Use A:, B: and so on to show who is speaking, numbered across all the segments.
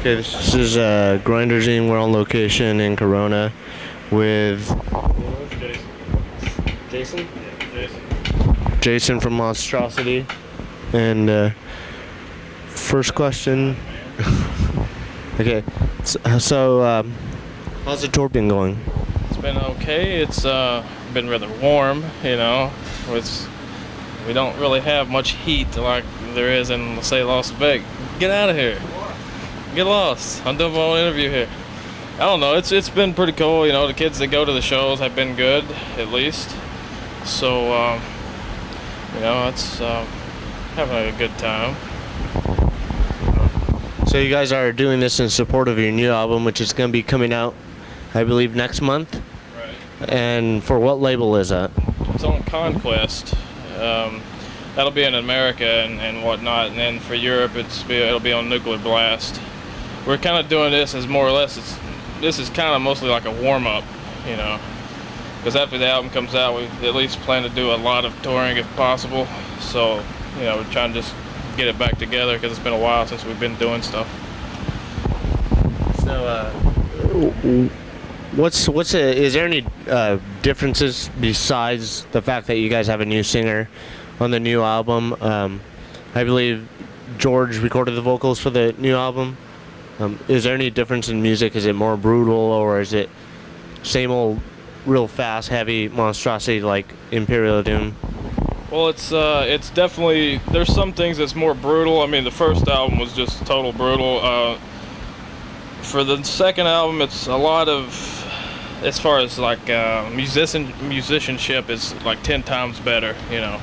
A: Okay, this is Grinder Zine. We're on location in Corona with Jason. Jason from Monstrosity. And first question. Okay, so how's the tour been going?
B: It's been okay. It's been rather warm, you know. We don't really have much heat like there is in, let's say, Las Vegas. Get out of here. Get lost. I'm doing my own interview here. I don't know. It's been pretty cool. You know, the kids that go to the shows have been good, at least. So, you know, it's having a good time.
A: So you guys are doing this in support of your new album, which is going to be coming out, I believe, next month.
B: Right.
A: And for what label is that?
B: It's on Conquest. That'll be in America and whatnot, and then for Europe it'll be on Nuclear Blast. We're kind of doing this as more or less, this is kind of mostly like a warm-up, you know, because after the album comes out, we at least plan to do a lot of touring if possible. So, you know, we're trying to just get it back together because it's been a while since we've been doing stuff.
A: So, is there any differences besides the fact that you guys have a new singer on the new album? I believe George recorded the vocals for the new album. Is there any difference in music? Is it more brutal, or is it same old, real fast, heavy Monstrosity like Imperial Doom?
B: Well, it's definitely, there's some things that's more brutal. I mean, the first album was just total brutal. For the second album, it's a lot of, as far as like musicianship is like 10 times better, you know.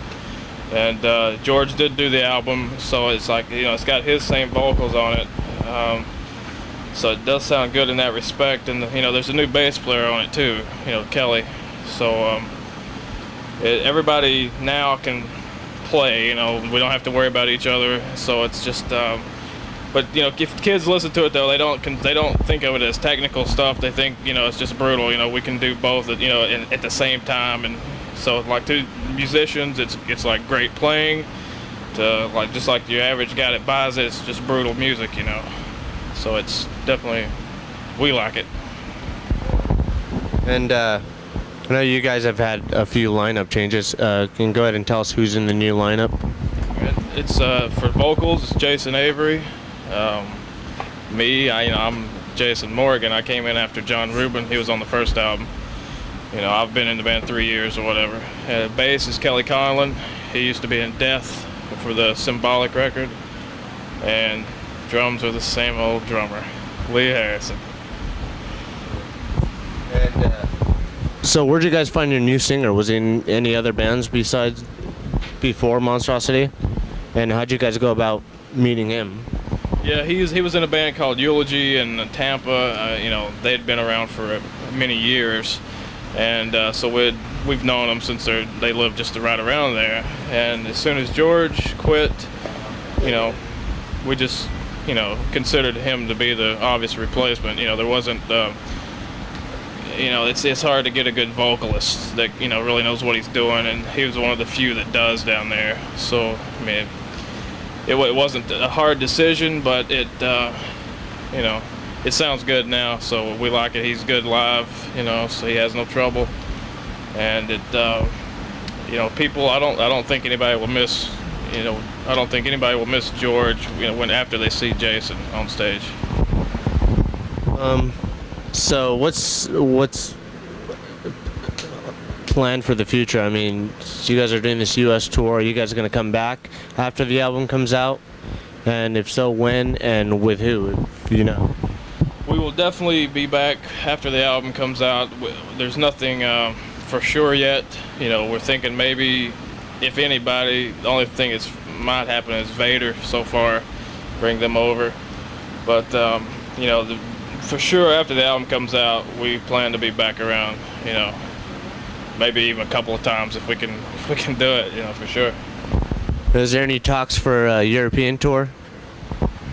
B: And George did do the album, so it's like, you know, it's got his same vocals on it. So it does sound good in that respect. And, you know, there's a new bass player on it too, you know, Kelly. So everybody now can play, you know, we don't have to worry about each other. So it's just, but, you know, if kids listen to it though, they don't think of it as technical stuff. They think, you know, it's just brutal. You know, we can do both, you know, at the same time. And so, like, to musicians, it's like great playing. To like just like your average guy that buys it, it's just brutal music, you know. So it's definitely, we like it.
A: And I know you guys have had a few lineup changes. Can you go ahead and tell us who's in the new lineup?
B: It's for vocals, it's Jason Avery. Me, I'm Jason Morgan. I came in after John Rubin. He was on the first album. You know, I've been in the band 3 years or whatever. Bass is Kelly Conlon. He used to be in Death for the Symbolic record. And drums are the same old drummer, Lee Harrison.
A: And so where'd you guys find your new singer? Was he in any other bands before Monstrosity? And how'd you guys go about meeting him?
B: Yeah, he was in a band called Eulogy in Tampa. You know, they'd been around for many years, and so we've known them since they lived just right around there. And as soon as George quit, you know, we just, you know, considered him to be the obvious replacement. You know, there wasn't, you know, it's hard to get a good vocalist that, you know, really knows what he's doing, and he was one of the few that does down there. So, I mean, it wasn't a hard decision, but it, you know, it sounds good now, so we like it. He's good live, you know, so he has no trouble. And it, you know, people, I don't think anybody will miss, you know, I don't think anybody will miss George, you know, after they see Jason on stage.
A: So what's planned for the future? I mean, you guys are doing this U.S. tour. Are you guys going to come back after the album comes out? And if so, when and with who, if you know?
B: We will definitely be back after the album comes out. There's nothing for sure yet. You know, we're thinking maybe, if anybody, the only thing that might happen is Vader so far, bring them over. But, you know, for sure after the album comes out, we plan to be back around, you know, maybe even a couple of times if we can do it, you know, for sure.
A: Is there any talks for a European tour?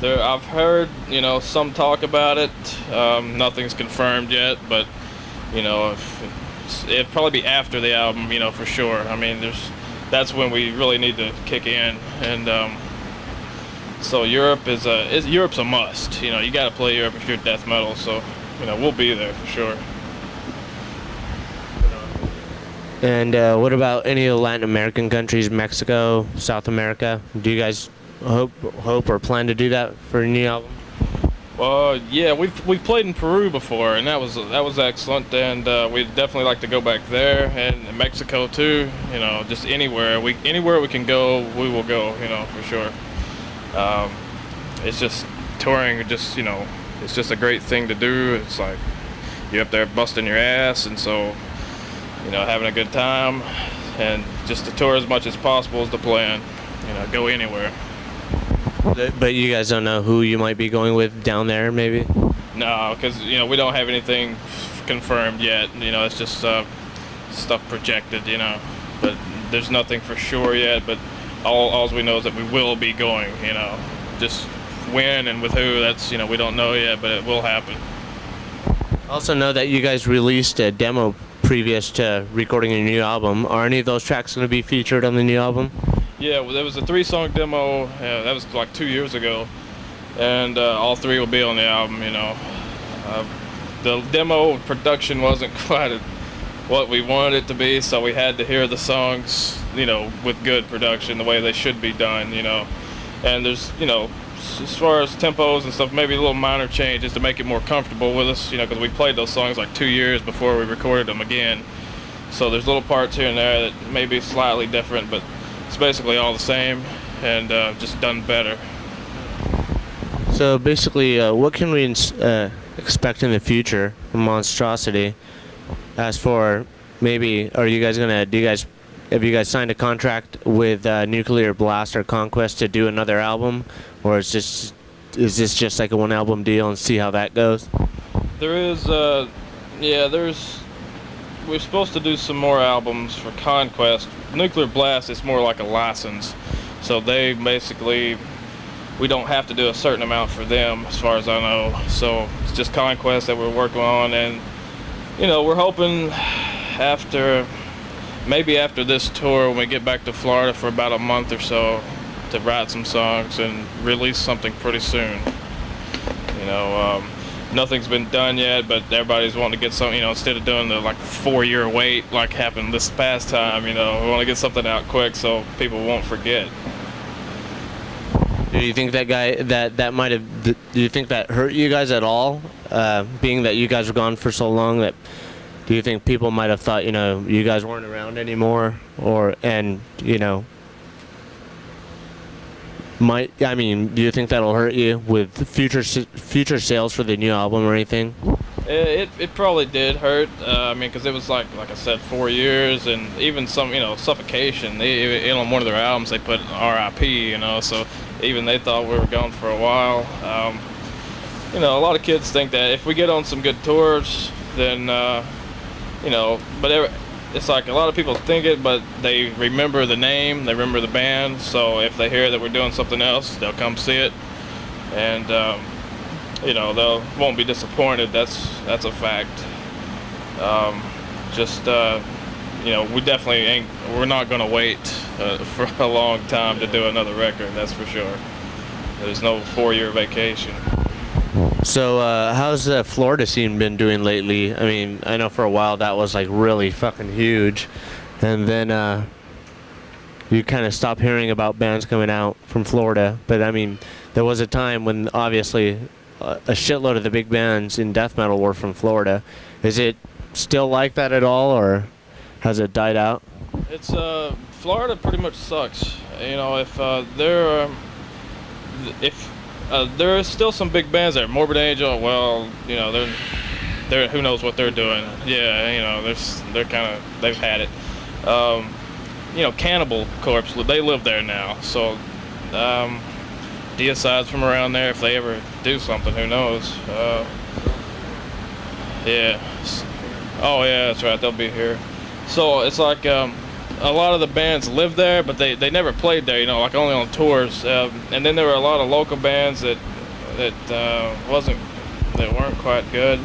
B: I've heard, you know, some talk about it. Nothing's confirmed yet, but, you know, it'd probably be after the album, you know, for sure. I mean, that's when we really need to kick in, and So Europe's a must. You know, you got to play Europe if you're death metal. So, you know, we'll be there for sure.
A: And what about any of the Latin American countries, Mexico, South America? Do you guys hope or plan to do that for a new album?
B: Well, yeah, we've played in Peru before, and that was excellent. And we'd definitely like to go back there, and in Mexico too. You know, just anywhere we can go, we will go. You know, for sure. It's just touring. Just, you know, it's just a great thing to do. It's like you're up there busting your ass, and so, you know, having a good time, and just to tour as much as possible is the plan. You know, go anywhere.
A: But you guys don't know who you might be going with down there, maybe?
B: No, because, you know, we don't have anything confirmed yet. You know, it's just stuff projected, you know. But there's nothing for sure yet, but all we know is that we will be going, you know. Just when and with who, that's, you know, we don't know yet, but it will happen.
A: I also know that you guys released a demo previous to recording a new album. Are any of those tracks going to be featured on the new album?
B: Yeah, well, there was a 3-song demo, that was like 2 years ago, and all 3 will be on the album, you know. The demo production wasn't quite what we wanted it to be, so we had to hear the songs, you know, with good production, the way they should be done, you know. And there's, you know, as far as tempos and stuff, maybe a little minor changes to make it more comfortable with us, you know, because we played those songs like 2 years before we recorded them again. So there's little parts here and there that may be slightly different, but it's basically all the same, and just done better.
A: So basically, what can we expect in the future from Monstrosity? As for maybe, have you guys signed a contract with Nuclear Blast or Conquest to do another album, or is this just like a one-album deal and see how that goes?
B: There is, we're supposed to do some more albums for Conquest. Nuclear Blast is more like a license, so they basically, we don't have to do a certain amount for them, as far as I know. So it's just Conquest that we're working on, and, you know, we're hoping maybe after this tour, when we get back to Florida for about a month or so, to write some songs and release something pretty soon. You know, nothing's been done yet, but everybody's wanting to get something, you know, instead of doing the like 4-year wait like happened this past time, you know, we want to get something out quick so people won't forget.
A: Do you think do you think that hurt you guys at all, being that you guys were gone for so long? That do you think people might have thought, you know, you guys weren't around anymore, and you know, do you think that'll hurt you with future sales for the new album or anything?
B: It probably did hurt. I mean, because it was like I said, 4 years, and even some, you know, Suffocation. On one of their albums they put R.I.P. You know, so even they thought we were gone for a while. You know, a lot of kids think that if we get on some good tours, then you know, but it's like a lot of people think it, but they remember the name, they remember the band, so if they hear that we're doing something else, they'll come see it, and you know, they won't be disappointed. That's a fact. You know, we're not gonna wait for a long time to do another record, that's for sure. There's no 4-year vacation.
A: So how's the Florida scene been doing lately? I mean, I know for a while that was like really fucking huge, and then you kind of stopped hearing about bands coming out from Florida. But I mean, there was a time when obviously a shitload of the big bands in death metal were from Florida. Is it still like that at all, or has it died out?
B: It's Florida pretty much sucks. You know, if there is still some big bands there. Morbid Angel, well, you know, they're who knows what they're doing. Yeah, you know, they've had it. You know, Cannibal Corpse, they live there now. So, Deicide's from around there. If they ever do something, who knows? Yeah. Oh yeah, that's right. They'll be here. So it's like a lot of the bands live there, but they never played there. You know, like only on tours. And then there were a lot of local bands that weren't quite good.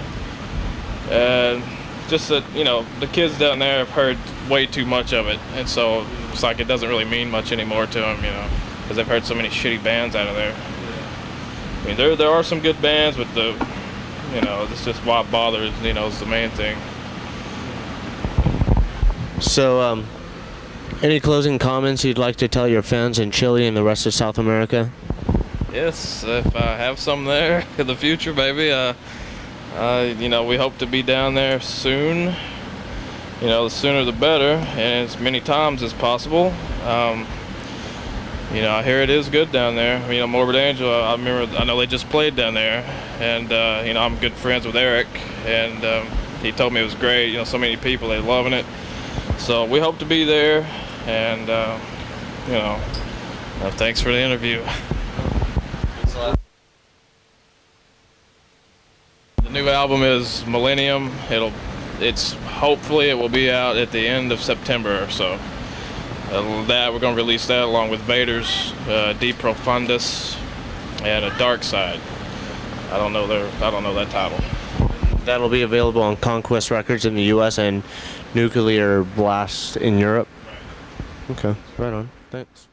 B: Just that, you know, the kids down there have heard way too much of it, and so it's like it doesn't really mean much anymore to them. You know. because I've heard so many shitty bands out of there. I mean, there are some good bands, but it's just what bothers, is the main thing.
A: So, any closing comments you'd like to tell your fans in Chile and the rest of South America?
B: Yes, if I have some there in the future, maybe. We hope to be down there soon. The sooner the better, and as many times as possible. I hear it is good down there. Morbid Angel, I know they just played down there, and I'm good friends with Eric, and he told me it was great. So many people, they loving it. So we hope to be there, and thanks for the interview. The new album is Millennium. Hopefully it will be out at the end of September or so. We're going to release that along with Vader's De Profundis and A Dark Side. I don't know that title.
A: That'll be available on Conquest Records in the U.S. and Nuclear Blast in Europe. Okay, right on. Thanks.